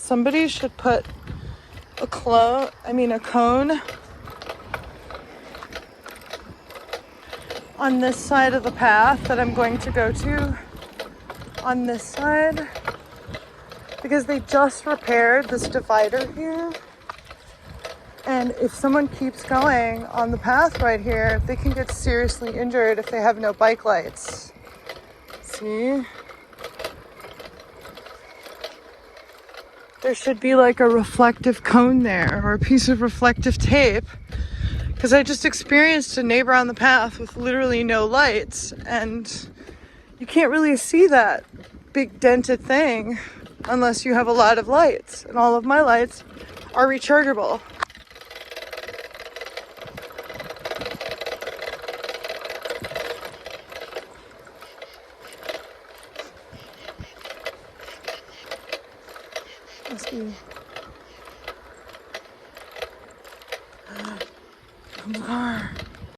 Somebody should put a cone on this side of the path that I'm going to go to, on this side, because they just repaired this divider here. And if someone keeps going on the path right here, they can get seriously injured if they have no bike lights. See? There should be like a reflective cone there, or a piece of reflective tape. Because I just experienced a neighbor on the path with literally no lights, and you can't really see that big dented thing unless you have a lot of lights. And all of my lights are rechargeable. Must be. Come on.